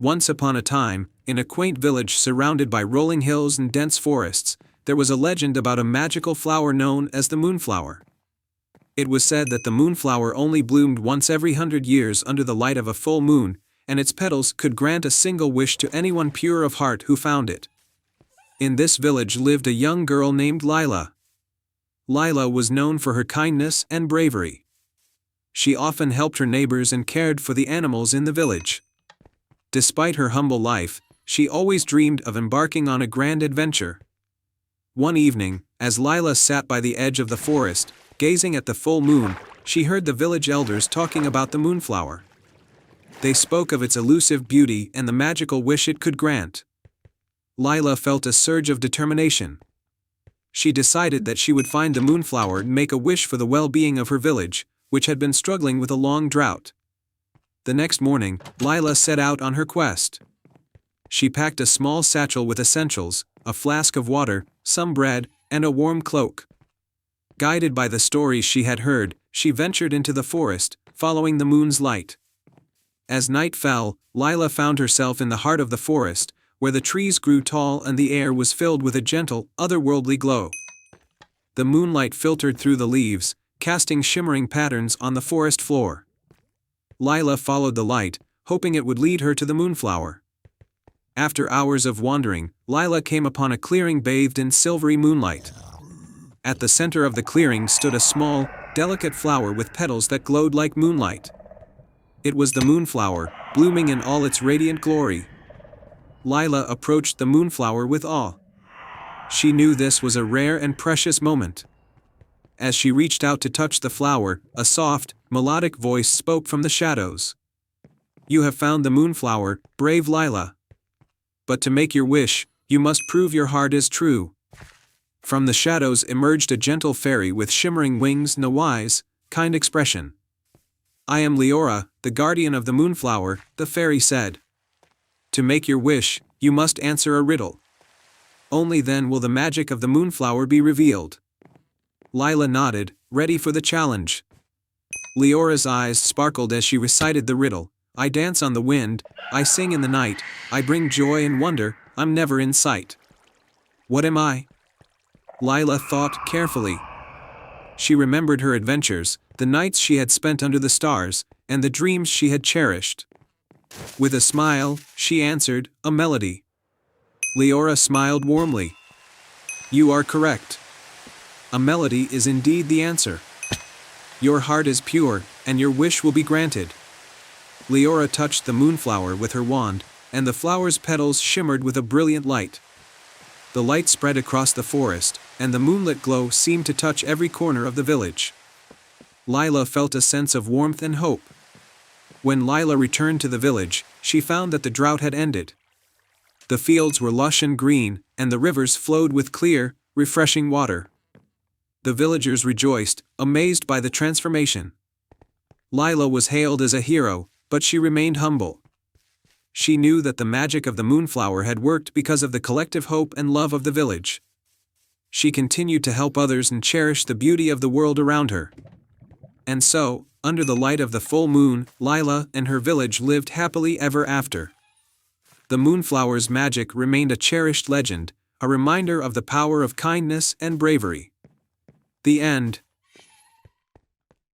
Once upon a time, in a quaint village surrounded by rolling hills and dense forests, there was a legend about a magical flower known as the Moonflower. It was said that the Moonflower only bloomed once every 100 years under the light of a full moon, and its petals could grant a single wish to anyone pure of heart who found it. In this village lived a young girl named Lila. Lila was known for her kindness and bravery. She often helped her neighbors and cared for the animals in the village. Despite her humble life, she always dreamed of embarking on a grand adventure. One evening, as Lila sat by the edge of the forest, gazing at the full moon, she heard the village elders talking about the Moonflower. They spoke of its elusive beauty and the magical wish it could grant. Lila felt a surge of determination. She decided that she would find the Moonflower and make a wish for the well-being of her village, which had been struggling with a long drought. The next morning, Lila set out on her quest. She packed a small satchel with essentials, a flask of water, some bread, and a warm cloak. Guided by the stories she had heard, she ventured into the forest, following the moon's light. As night fell, Lila found herself in the heart of the forest, where the trees grew tall and the air was filled with a gentle, otherworldly glow. The moonlight filtered through the leaves, casting shimmering patterns on the forest floor. Lila followed the light, hoping it would lead her to the Moonflower. After hours of wandering, Lila came upon a clearing bathed in silvery moonlight. At the center of the clearing stood a small, delicate flower with petals that glowed like moonlight. It was the Moonflower, blooming in all its radiant glory. Lila approached the Moonflower with awe. She knew this was a rare and precious moment. As she reached out to touch the flower, a soft, melodic voice spoke from the shadows. "You have found the Moonflower, brave Lila. But to make your wish, you must prove your heart is true." From the shadows emerged a gentle fairy with shimmering wings and a wise, kind expression. "I am Leora, the guardian of the Moonflower," the fairy said. "To make your wish, you must answer a riddle. Only then will the magic of the Moonflower be revealed." Lila nodded, ready for the challenge. Leora's eyes sparkled as she recited the riddle. "I dance on the wind, I sing in the night, I bring joy and wonder, I'm never in sight. What am I?" Lila thought carefully. She remembered her adventures, the nights she had spent under the stars, and the dreams she had cherished. With a smile, she answered, "A melody." Leora smiled warmly. "You are correct. A melody is indeed the answer. Your heart is pure, and your wish will be granted." Leora touched the Moonflower with her wand, and the flower's petals shimmered with a brilliant light. The light spread across the forest, and the moonlit glow seemed to touch every corner of the village. Lila felt a sense of warmth and hope. When Lila returned to the village, she found that the drought had ended. The fields were lush and green, and the rivers flowed with clear, refreshing water. The villagers rejoiced, amazed by the transformation. Lila was hailed as a hero, but she remained humble. She knew that the magic of the Moonflower had worked because of the collective hope and love of the village. She continued to help others and cherish the beauty of the world around her. And so, under the light of the full moon, Lila and her village lived happily ever after. The Moonflower's magic remained a cherished legend, a reminder of the power of kindness and bravery. The end.